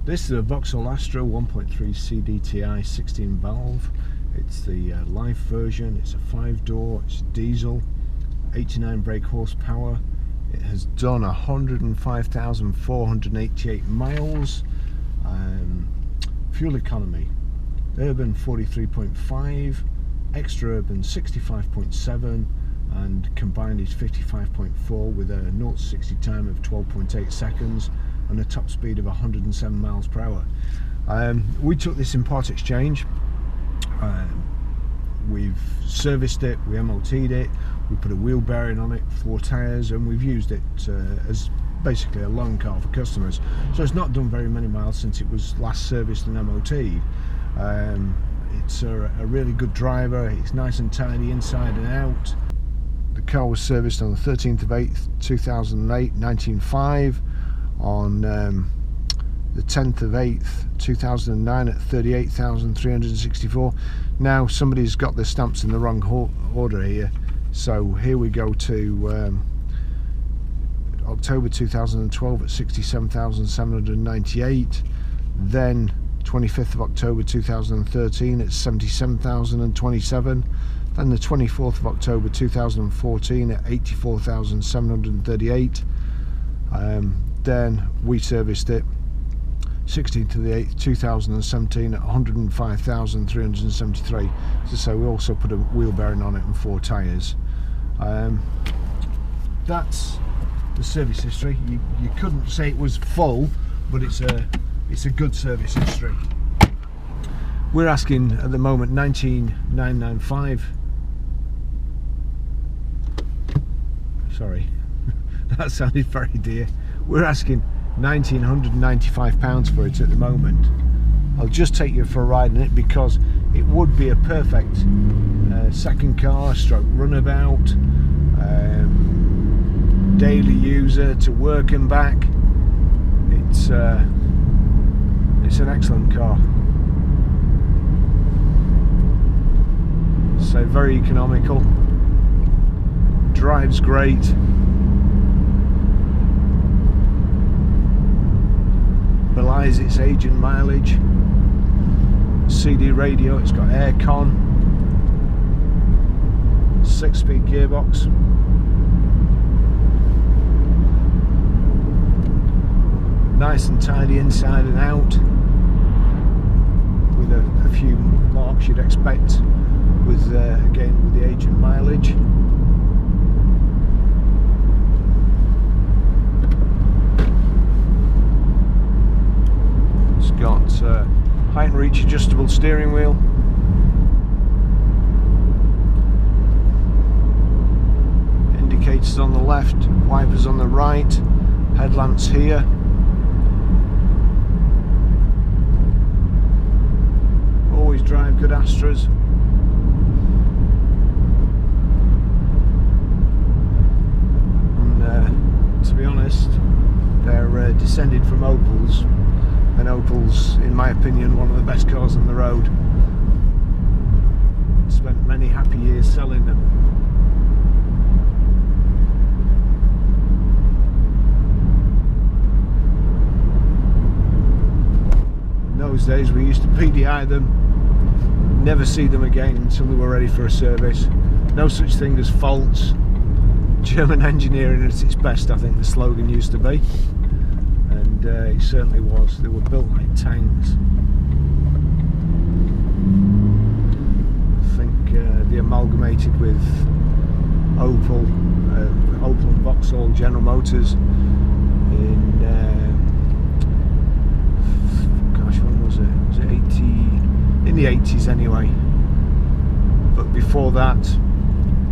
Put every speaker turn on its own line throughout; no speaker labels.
This is a Vauxhall Astra 1.3 CDTi 16 valve. It's the life version. It's a 5-door, it's diesel, 89 brake horsepower. It has done 105,488 miles. Fuel economy, urban 43.5, extra urban 65.7, and combined is 55.4 with a 0 to 60 time of 12.8 seconds and a top speed of 107 miles per hour. We took this in part exchange. We've serviced it, we MOT'd it, we put a wheel bearing on it, 4 tyres, and we've used it as basically a loan car for customers. So it's not done very many miles since it was last serviced and MOT'd. It's a really good driver. It's nice and tidy inside and out. The car was serviced on the 13th of 8th 2008, 19.5, on the 10th of 8th 2009 at 38,364. Now somebody's got the stamps in the wrong order here, so here we go to October 2012 at 67,798, then 25th of October 2013 at 77,027, then the 24th of October 2014 at 84,738, then we serviced it 16th of the 8th 2017 at 105,373. So we also put a wheel bearing on it and 4 tyres. That's the service history. You couldn't say it was full, but it's a good service history. We're asking at the moment 19,995. Sorry, that sounded very dear. We're asking £1,995 for it at the moment. I'll just take you for a ride in it because it would be a perfect second car stroke runabout, daily user to work and back. It's an excellent car. So very economical, drives great. Belies its age and mileage. CD radio, it's got aircon, 6-speed gearbox. Nice and tidy inside and out, with a few marks you'd expect with again with the age and mileage. It's got height and reach adjustable steering wheel. Indicators on the left, wipers on the right, headlamps here. Always drive good Astras. And to be honest, they're descended from Opels, and Opel's, in my opinion, one of the best cars on the road. Spent many happy years selling them. In those days we used to PDI them, never see them again until they were ready for a service. No such thing as faults. German engineering at its best, I think the slogan used to be. And it certainly was. They were built like tanks. I think they amalgamated with Opel and Vauxhall General Motors in gosh, when was it? Was it 80? In the 80s anyway. But before that,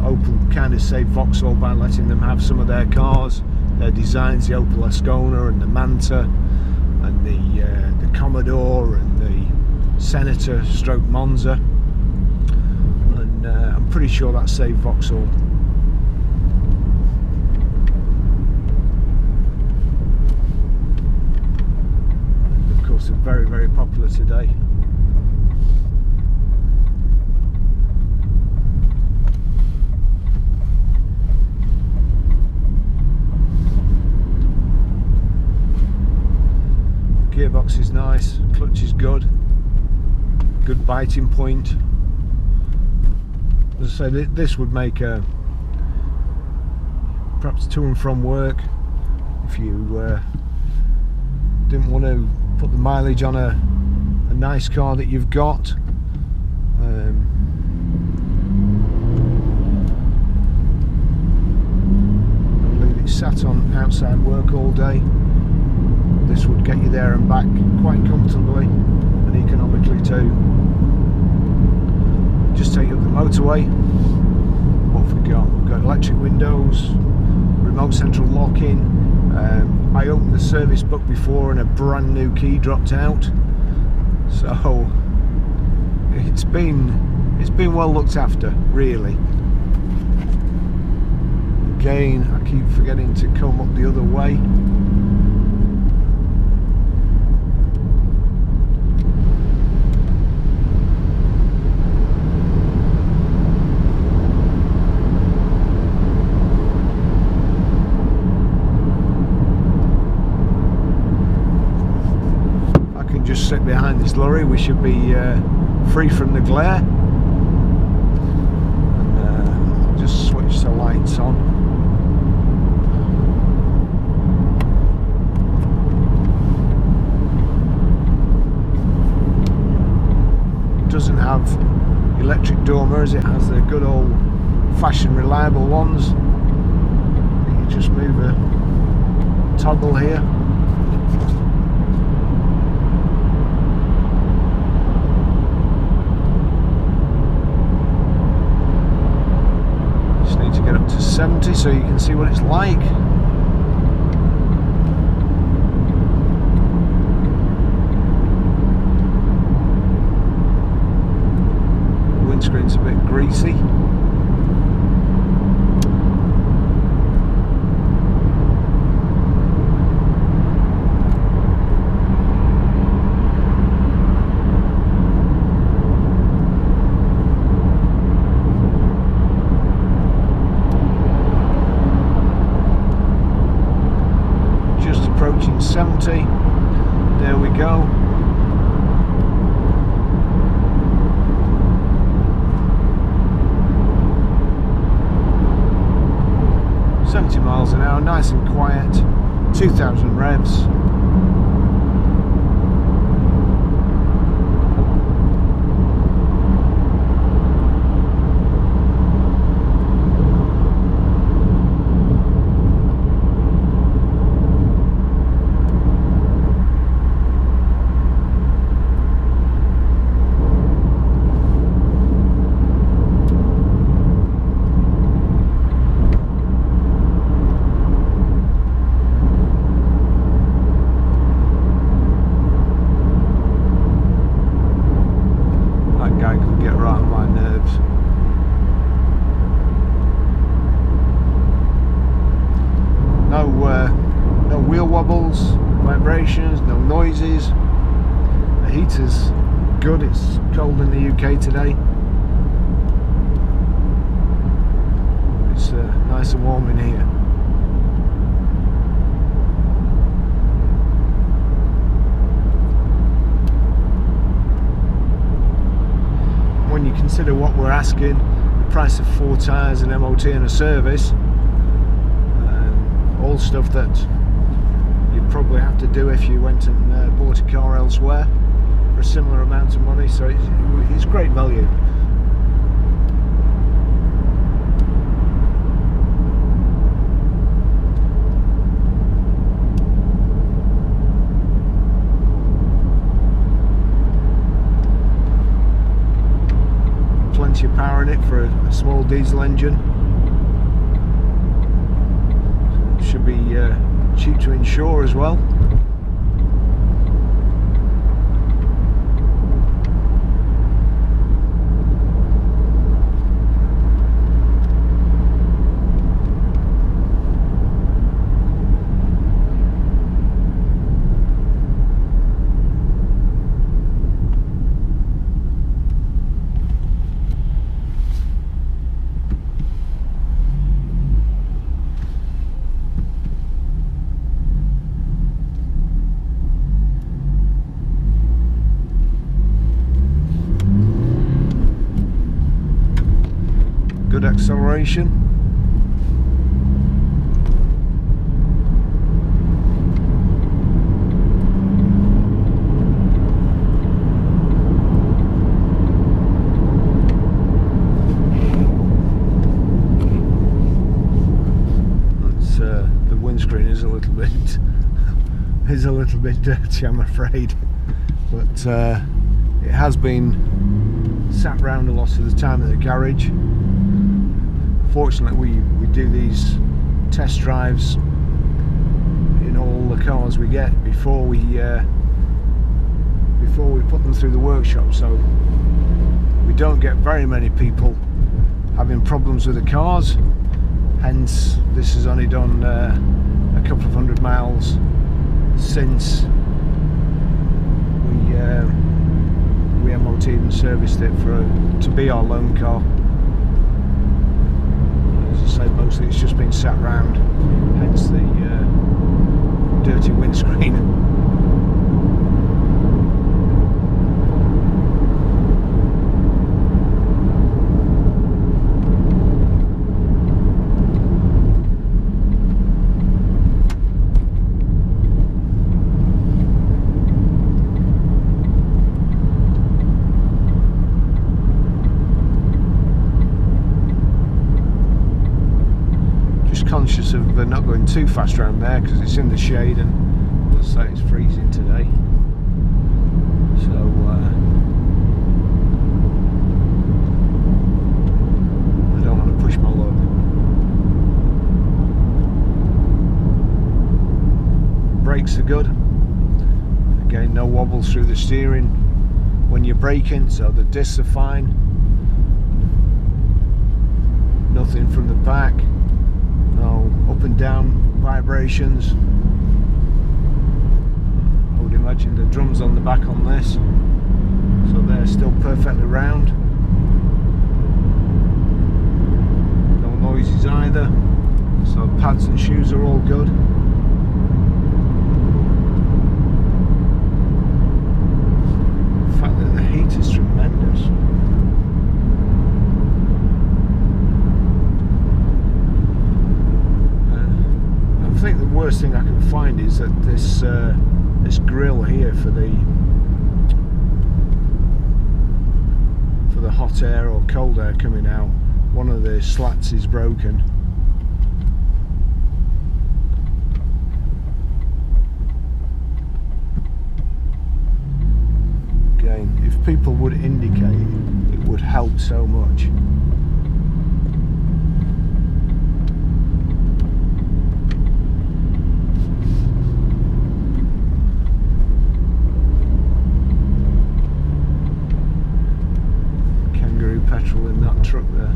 Opel kind of saved Vauxhall by letting them have some of their cars, their designs, the Opel Ascona and the Manta and the Commodore and the Senator stroke Monza, and I'm pretty sure that saved Vauxhall. And of course they're very, very popular today. Gearbox is nice, clutch is good biting point. As I say, this would make a perhaps to and from work if you didn't want to put the mileage on a nice car that you've got. I believe it's sat on outside work all day. This would get you there and back quite comfortably and economically too. Just take you up the motorway. What have we got? We've got electric windows, remote central locking. I opened the service book before and a brand new key dropped out, so it's been well looked after, really. Again, I keep forgetting to come up the other way. Just sit behind this lorry, we should be free from the glare. And I'll just switch the lights on. It doesn't have electric door mirrors, it has the good old fashioned reliable ones. You just move a toggle here. Get up to 70 so you can see what it's like. The windscreen's a bit greasy. Approaching 70. There we go. $70 miles an hour, nice and quiet. 2,000 revs. No wheel wobbles, vibrations, no noises. The heater's good, it's cold in the UK today. It's nice and warm in here. When you consider what we're asking, the price of 4 tyres, an MOT and a service, all stuff that you'd probably have to do if you went and bought a car elsewhere for a similar amount of money, so it's great value. Plenty of power in it for a small diesel engine. Should be cheap to insure as well. acceleration. The windscreen is a little bit dirty, I'm afraid, but it has been sat round a lot of the time at the garage. Fortunately, we do these test drives in all the cars we get before we put them through the workshop, so we don't get very many people having problems with the cars. Hence, this has only done a couple of 100 miles since we MOT'd and serviced it to be our loan car. As I say, mostly it's just been sat round, hence the dirty windscreen. Conscious of not going too fast around there because it's in the shade, and as I say, it's freezing today, so I don't want to push my luck. Brakes are good, again, no wobbles through the steering when you're braking, so the discs are fine, nothing from the back. No up and down vibrations. I would imagine the drums on the back on this, so they're still perfectly round. No noises either, so pads and shoes are all good. The fact that the heat is tremendous. I think the worst thing I can find is that this grill here for the hot air or cold air coming out, one of the slats is broken. Again, if people would indicate, it would help so much. Petrol in that truck there.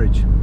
garage.